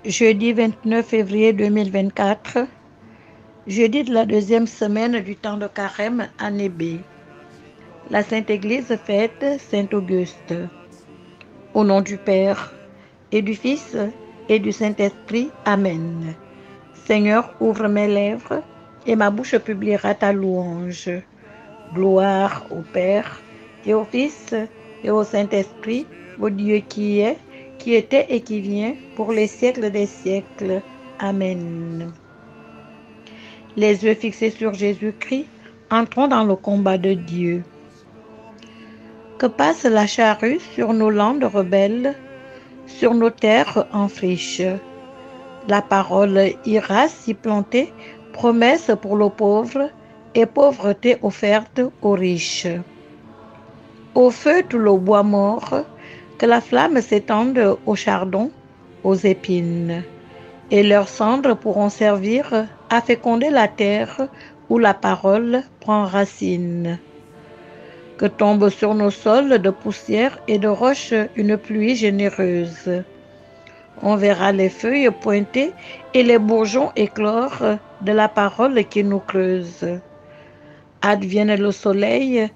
Jeudi 29 février 2024, jeudi de la deuxième semaine du temps de Carême, année B. La Sainte Église fête Saint Auguste. Au nom du Père, et du Fils, et du Saint-Esprit. Amen. Seigneur, ouvre mes lèvres, et ma bouche publiera ta louange. Gloire au Père, et au Fils, et au Saint-Esprit, au Dieu qui est, qui était et qui vient, pour les siècles des siècles. Amen. Les yeux fixés sur Jésus-Christ, entrons dans le combat de Dieu. Que passe la charrue sur nos landes rebelles, sur nos terres en friche. La parole ira s'y planter, promesse pour le pauvre et pauvreté offerte aux riches. Au feu tout le bois mort, que la flamme s'étende au chardon, aux épines, et leurs cendres pourront servir à féconder la terre où la parole prend racine. Que tombe sur nos sols de poussière et de roches une pluie généreuse. On verra les feuilles pointer et les bourgeons éclore de la parole qui nous creuse. Advienne le soleil,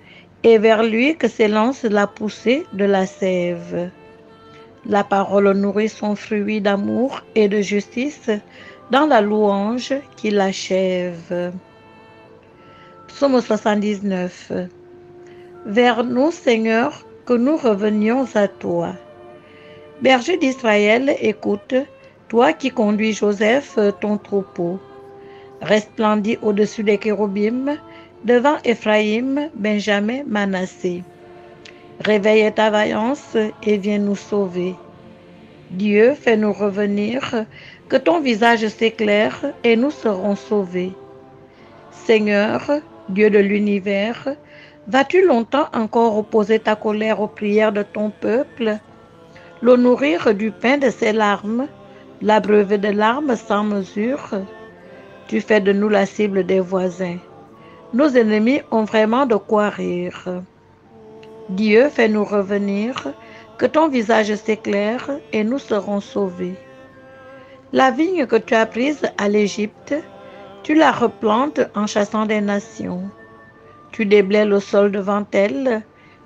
et vers lui que s'élance la poussée de la sève. La parole nourrit son fruit d'amour et de justice dans la louange qui l'achève. Psaume 79. Vers nous, Seigneur, que nous revenions à toi. Berger d'Israël, écoute, toi qui conduis Joseph, ton troupeau. Resplendis au-dessus des chérubim, devant Éphraïm, Benjamin, Manassé. Réveille ta vaillance et viens nous sauver. Dieu, fais-nous revenir, que ton visage s'éclaire et nous serons sauvés. Seigneur, Dieu de l'univers, vas-tu longtemps encore opposer ta colère aux prières de ton peuple, le nourrir du pain de ses larmes, l'abreuver de larmes sans mesure? Tu fais de nous la cible des voisins. Nos ennemis ont vraiment de quoi rire. Dieu, fais-nous revenir, que ton visage s'éclaire et nous serons sauvés. La vigne que tu as prise à l'Égypte, tu la replantes en chassant des nations. Tu déblais le sol devant elle,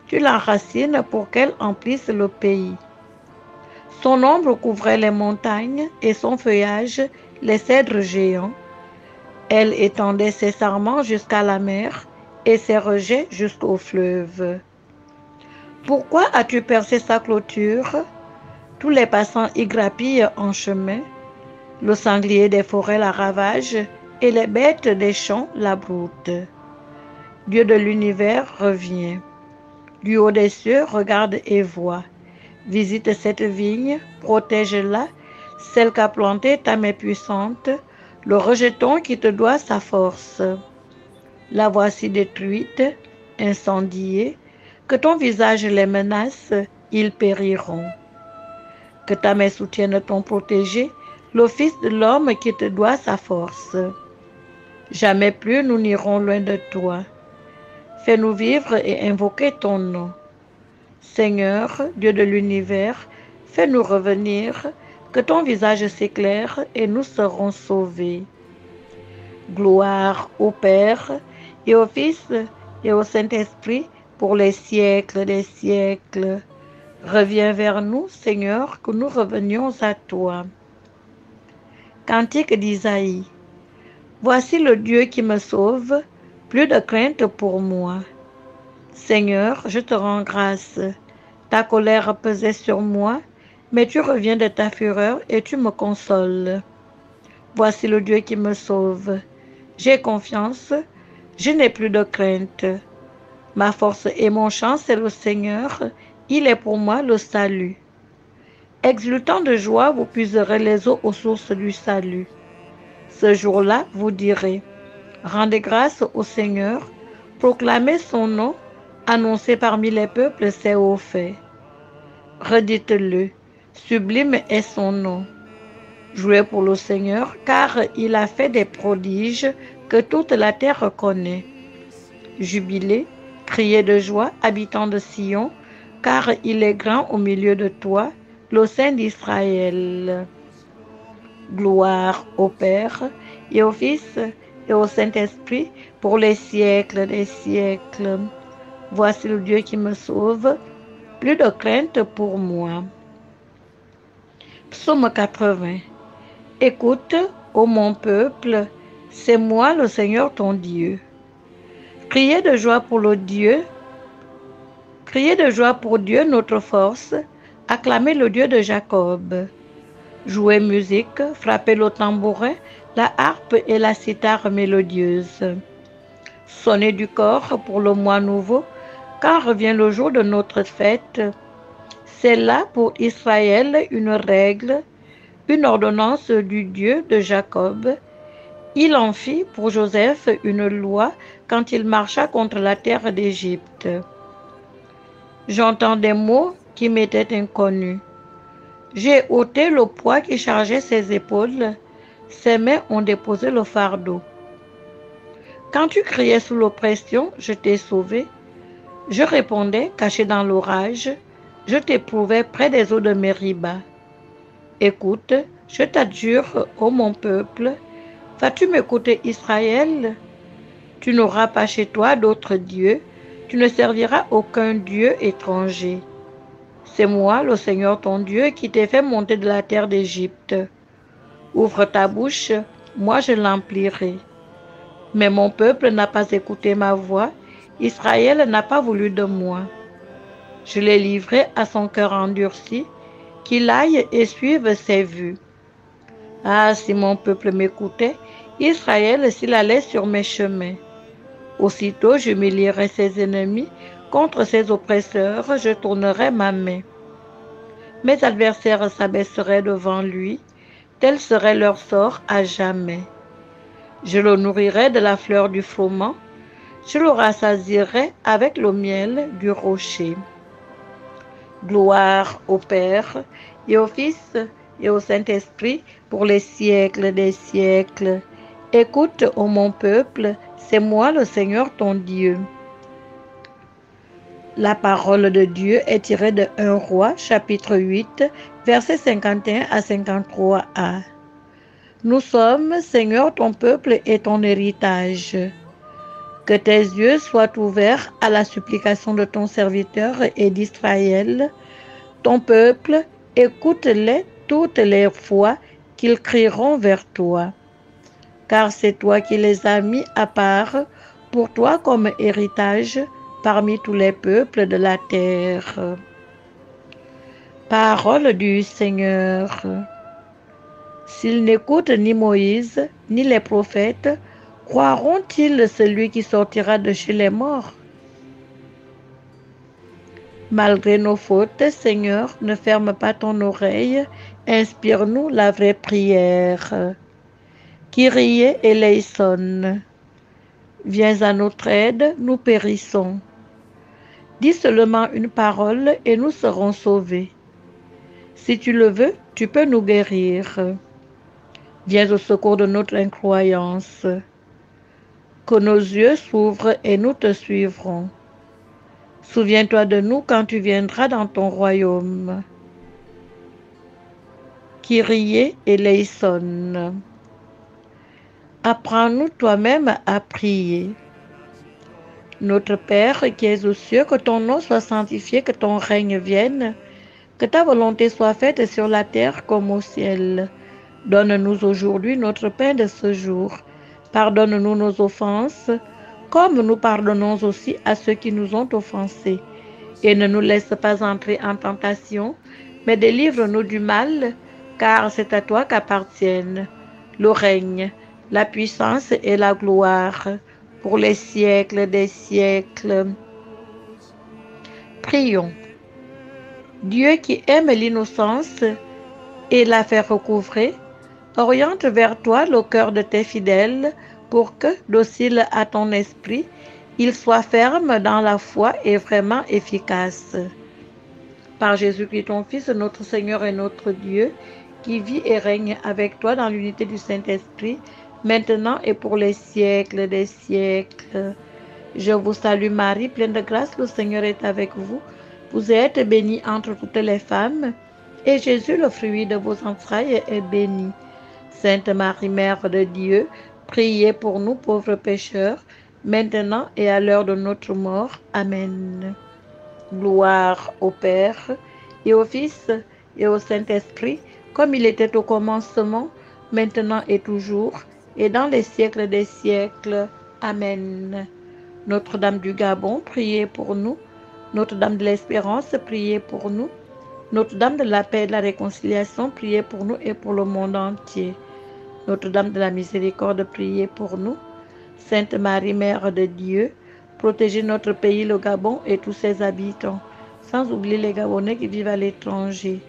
tu l'enracines pour qu'elle emplisse le pays. Son ombre couvrait les montagnes et son feuillage les cèdres géants. Elle étendait ses sarments jusqu'à la mer et ses rejets jusqu'au fleuve. Pourquoi as-tu percé sa clôture? Tous les passants y grappillent en chemin. Le sanglier des forêts la ravage et les bêtes des champs la broutent. Dieu de l'univers revient. Du haut des cieux, regarde et vois. Visite cette vigne, protège-la, celle qu'a plantée ta main puissante, le rejeton qui te doit sa force. La voici détruite, incendiée, que ton visage les menace, ils périront. Que ta main soutienne ton protégé, le Fils de l'homme qui te doit sa force. Jamais plus nous n'irons loin de toi. Fais-nous vivre et invoquer ton nom. Seigneur, Dieu de l'univers, fais-nous revenir, que ton visage s'éclaire et nous serons sauvés. Gloire au Père et au Fils et au Saint-Esprit pour les siècles des siècles. Reviens vers nous, Seigneur, que nous revenions à toi. Cantique d'Isaïe. Voici le Dieu qui me sauve, plus de crainte pour moi. Seigneur, je te rends grâce. Ta colère pesait sur moi, mais tu reviens de ta fureur et tu me consoles. Voici le Dieu qui me sauve. J'ai confiance, je n'ai plus de crainte. Ma force et mon chant, c'est le Seigneur, il est pour moi le salut. Exultant de joie, vous puiserez les eaux aux sources du salut. Ce jour-là, vous direz, rendez grâce au Seigneur, proclamez son nom, annoncez parmi les peuples ses hauts faits. Redites-le, sublime est son nom. Jouez pour le Seigneur, car il a fait des prodiges que toute la terre connaît. Jubilez, criez de joie, habitants de Sion, car il est grand au milieu de toi, le Saint d'Israël. Gloire au Père et au Fils et au Saint-Esprit pour les siècles des siècles. Voici le Dieu qui me sauve, plus de crainte pour moi. Psaume 80. Écoute, ô mon peuple, c'est moi le Seigneur ton Dieu. Criez de joie pour le Dieu, criez de joie pour Dieu notre force, acclamez le Dieu de Jacob. Jouez musique, frappez le tambourin, la harpe et la cithare mélodieuse. Sonnez du corps pour le mois nouveau, quand revient le jour de notre fête. C'est là pour Israël une règle, une ordonnance du Dieu de Jacob. Il en fit pour Joseph une loi quand il marcha contre la terre d'Égypte. J'entends des mots qui m'étaient inconnus. J'ai ôté le poids qui chargeait ses épaules. Ses mains ont déposé le fardeau. Quand tu criais sous l'oppression, je t'ai sauvé. Je répondais, caché dans l'orage. Je t'éprouvais près des eaux de Mériba. Écoute, je t'adjure, ô mon peuple, vas-tu m'écouter, Israël? Tu n'auras pas chez toi d'autre Dieu, tu ne serviras aucun Dieu étranger. C'est moi, le Seigneur ton Dieu, qui t'ai fait monter de la terre d'Égypte. Ouvre ta bouche, moi je l'emplirai. Mais mon peuple n'a pas écouté ma voix, Israël n'a pas voulu de moi. Je l'ai livré à son cœur endurci, qu'il aille et suive ses vues. Ah, si mon peuple m'écoutait, Israël s'il allait sur mes chemins. Aussitôt j'humilierai ses ennemis, contre ses oppresseurs je tournerai ma main. Mes adversaires s'abaisseraient devant lui, tel serait leur sort à jamais. Je le nourrirai de la fleur du froment, je le rassasierai avec le miel du rocher. Gloire au Père et au Fils et au Saint-Esprit pour les siècles des siècles. Écoute, ô mon peuple, c'est moi le Seigneur ton Dieu. La parole de Dieu est tirée de 1 Roi, chapitre 8, versets 51 à 53a. Nous sommes, Seigneur, ton peuple et ton héritage. Que tes yeux soient ouverts à la supplication de ton serviteur et d'Israël, ton peuple, écoute-les toutes les fois qu'ils crieront vers toi. Car c'est toi qui les as mis à part pour toi comme héritage parmi tous les peuples de la terre. Parole du Seigneur. S'ils n'écoutent ni Moïse, ni les prophètes, croiront-ils celui qui sortira de chez les morts? Malgré nos fautes, Seigneur, ne ferme pas ton oreille, inspire-nous la vraie prière. Kyrie eleison. Viens à notre aide, nous périssons. Dis seulement une parole et nous serons sauvés. Si tu le veux, tu peux nous guérir. Viens au secours de notre incroyance. Que nos yeux s'ouvrent et nous te suivrons. Souviens-toi de nous quand tu viendras dans ton royaume. Kyrie eleison. Apprends-nous toi-même à prier. Notre Père qui es aux cieux, que ton nom soit sanctifié, que ton règne vienne, que ta volonté soit faite sur la terre comme au ciel. Donne-nous aujourd'hui notre pain de ce jour. Pardonne-nous nos offenses, comme nous pardonnons aussi à ceux qui nous ont offensés. Et ne nous laisse pas entrer en tentation, mais délivre-nous du mal, car c'est à toi qu'appartiennent le règne, la puissance et la gloire, pour les siècles des siècles. Prions. Dieu qui aime l'innocence et la fait recouvrer, oriente vers toi le cœur de tes fidèles pour que, docile à ton esprit, ils soient fermes dans la foi et vraiment efficaces. Par Jésus-Christ, ton Fils, notre Seigneur et notre Dieu, qui vit et règne avec toi dans l'unité du Saint-Esprit, maintenant et pour les siècles des siècles. Je vous salue Marie, pleine de grâce, le Seigneur est avec vous. Vous êtes bénie entre toutes les femmes, et Jésus, le fruit de vos entrailles, est béni. Sainte Marie, Mère de Dieu, priez pour nous pauvres pécheurs, maintenant et à l'heure de notre mort. Amen. Gloire au Père, et au Fils, et au Saint-Esprit, comme il était au commencement, maintenant et toujours, et dans les siècles des siècles. Amen. Notre-Dame du Gabon, priez pour nous. Notre-Dame de l'Espérance, priez pour nous. Notre-Dame de la paix et de la réconciliation, priez pour nous et pour le monde entier. Notre-Dame de la miséricorde, priez pour nous. Sainte Marie, Mère de Dieu, protégez notre pays, le Gabon et tous ses habitants, sans oublier les Gabonais qui vivent à l'étranger.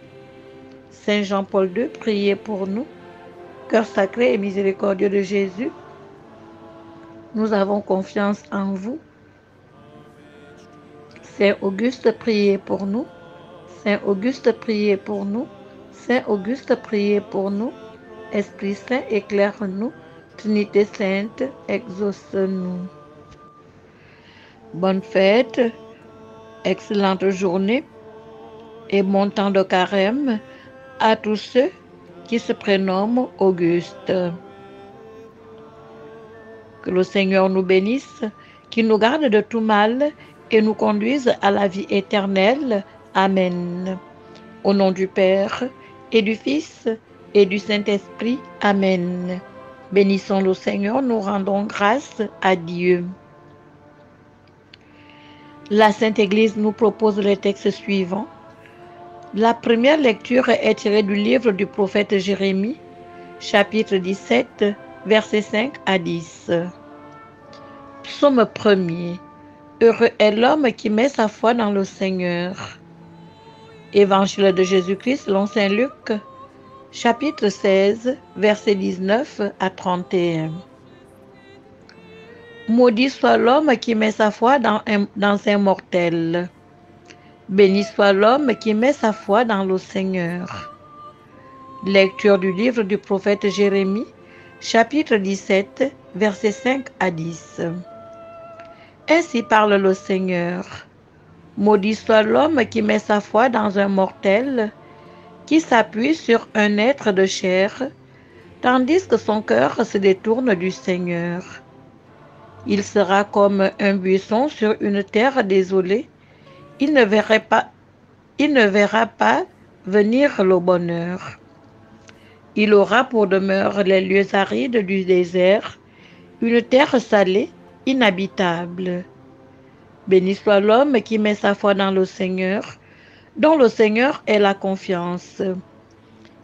Saint Jean-Paul II, priez pour nous. Cœur sacré et miséricordieux de Jésus, nous avons confiance en vous. Saint Auguste, priez pour nous. Saint Auguste, priez pour nous. Saint Auguste, priez pour nous. Esprit Saint, éclaire-nous. Trinité Sainte, exauce-nous. Bonne fête, excellente journée et bon temps de carême à tous ceux qui se prénomment Auguste. Que le Seigneur nous bénisse, qu'il nous garde de tout mal et nous conduise à la vie éternelle. Amen. Au nom du Père et du Fils et du Saint-Esprit. Amen. Bénissons le Seigneur, nous rendons grâce à Dieu. La Sainte Église nous propose les textes suivants. La première lecture est tirée du livre du prophète Jérémie, chapitre 17, versets 5 à 10. Psaume 1er. Heureux est l'homme qui met sa foi dans le Seigneur. Évangile de Jésus-Christ selon saint Luc, chapitre 16, versets 19 à 31. Maudit soit l'homme qui met sa foi dans un mortel. Béni soit l'homme qui met sa foi dans le Seigneur. Lecture du livre du prophète Jérémie, chapitre 17, versets 5 à 10. Ainsi parle le Seigneur. Maudit soit l'homme qui met sa foi dans un mortel, qui s'appuie sur un être de chair, tandis que son cœur se détourne du Seigneur. Il sera comme un buisson sur une terre désolée. Il ne verra pas venir le bonheur. Il aura pour demeure les lieux arides du désert, une terre salée, inhabitable. Béni soit l'homme qui met sa foi dans le Seigneur, dont le Seigneur est la confiance.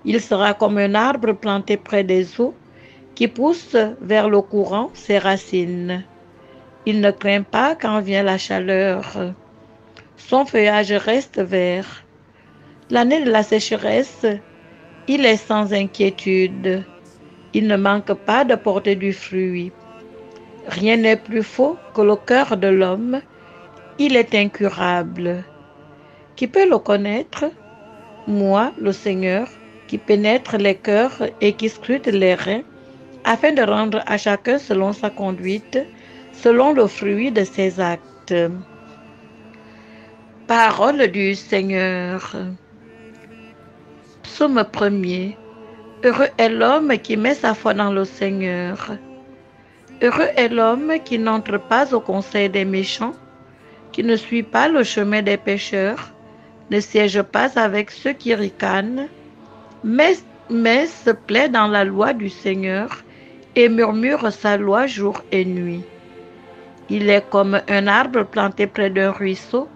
Il sera comme un arbre planté près des eaux, qui pousse vers le courant ses racines. Il ne craint pas quand vient la chaleur. Son feuillage reste vert. L'année de la sécheresse, il est sans inquiétude. Il ne manque pas de porter du fruit. Rien n'est plus faux que le cœur de l'homme. Il est incurable. Qui peut le connaître? Moi, le Seigneur, qui pénètre les cœurs et qui scrute les reins, afin de rendre à chacun selon sa conduite, selon le fruit de ses actes. Parole du Seigneur. Psaume 1er. Heureux est l'homme qui met sa foi dans le Seigneur. Heureux est l'homme qui n'entre pas au conseil des méchants, qui ne suit pas le chemin des pécheurs, ne siège pas avec ceux qui ricanent, mais se plaît dans la loi du Seigneur et murmure sa loi jour et nuit. Il est comme un arbre planté près d'un ruisseau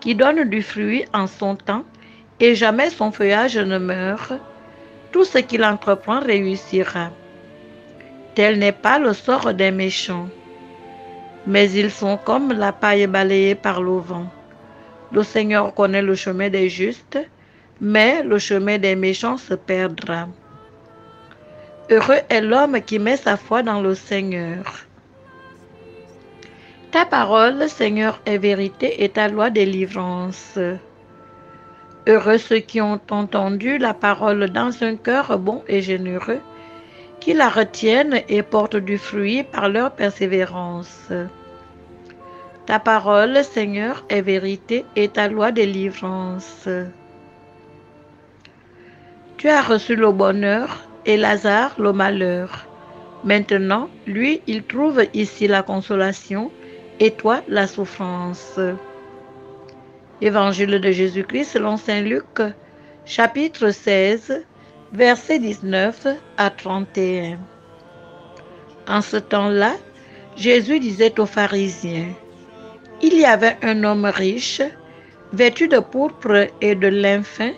qui donne du fruit en son temps et jamais son feuillage ne meurt. Tout ce qu'il entreprend réussira. Tel n'est pas le sort des méchants, mais ils sont comme la paille balayée par le vent. Le Seigneur connaît le chemin des justes, mais le chemin des méchants se perdra. Heureux est l'homme qui met sa foi dans le Seigneur. Ta parole, Seigneur, est vérité et ta loi délivrance. Heureux ceux qui ont entendu la parole dans un cœur bon et généreux, qui la retiennent et portent du fruit par leur persévérance. Ta parole, Seigneur, est vérité et ta loi délivrance. Tu as reçu le bonheur, et Lazare le malheur. Maintenant, lui, il trouve ici la consolation et toi la souffrance. Évangile de Jésus-Christ selon saint Luc, chapitre 16, versets 19 à 31. En ce temps-là, Jésus disait aux pharisiens, « Il y avait un homme riche, vêtu de pourpre et de lin fin,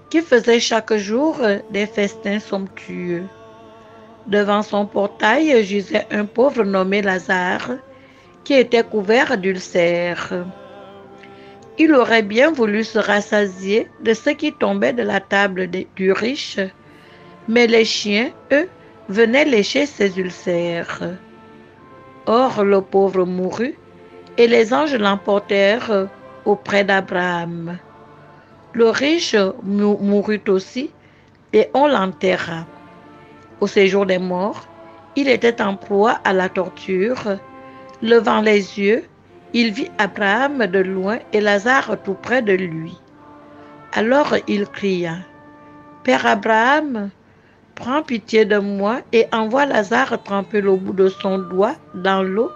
qui faisait chaque jour des festins somptueux. Devant son portail gisait un pauvre nommé Lazare, qui était couvert d'ulcères. Il aurait bien voulu se rassasier de ce qui tombait de la table du riche, mais les chiens, eux, venaient lécher ses ulcères. Or le pauvre mourut, et les anges l'emportèrent auprès d'Abraham. Le riche mourut aussi, et on l'enterra. Au séjour des morts, il était en proie à la torture. Levant les yeux, il vit Abraham de loin et Lazare tout près de lui. Alors il cria, « Père Abraham, prends pitié de moi et envoie Lazare tremper le bout de son doigt dans l'eau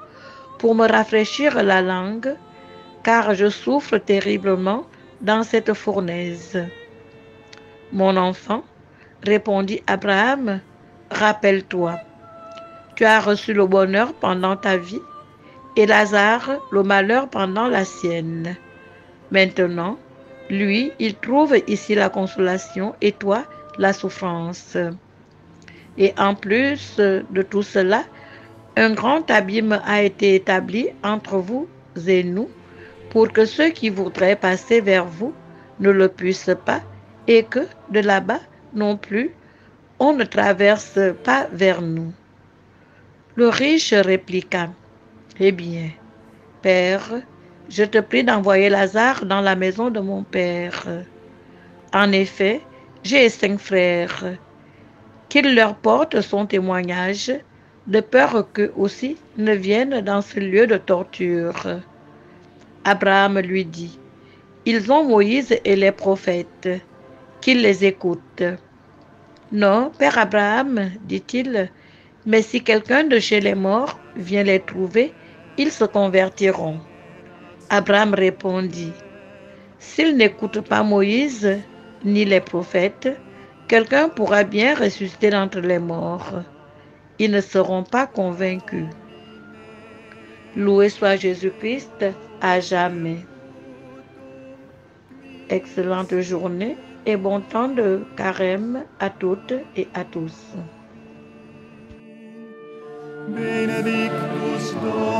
pour me rafraîchir la langue, car je souffre terriblement dans cette fournaise. » « Mon enfant, répondit Abraham, rappelle-toi, tu as reçu le bonheur pendant ta vie et Lazare le malheur pendant la sienne. Maintenant, lui, il trouve ici la consolation et toi, la souffrance. Et en plus de tout cela, un grand abîme a été établi entre vous et nous pour que ceux qui voudraient passer vers vous ne le puissent pas et que de là-bas non plus, on ne traverse pas vers nous. » Le riche répliqua, « Eh bien, Père, je te prie d'envoyer Lazare dans la maison de mon père. En effet, j'ai 5 frères. Qu'il leur porte son témoignage, de peur qu'eux aussi ne viennent dans ce lieu de torture. » Abraham lui dit, « Ils ont Moïse et les prophètes, qu'ils les écoutent. » « Non, Père Abraham, dit-il, mais si quelqu'un de chez les morts vient les trouver, ils se convertiront. » Abraham répondit, « S'ils n'écoutent pas Moïse ni les prophètes, quelqu'un pourra bien ressusciter d'entre les morts. Ils ne seront pas convaincus. » Loué soit Jésus-Christ à jamais. Excellente journée et bon temps de carême à toutes et à tous. Benedictus Deus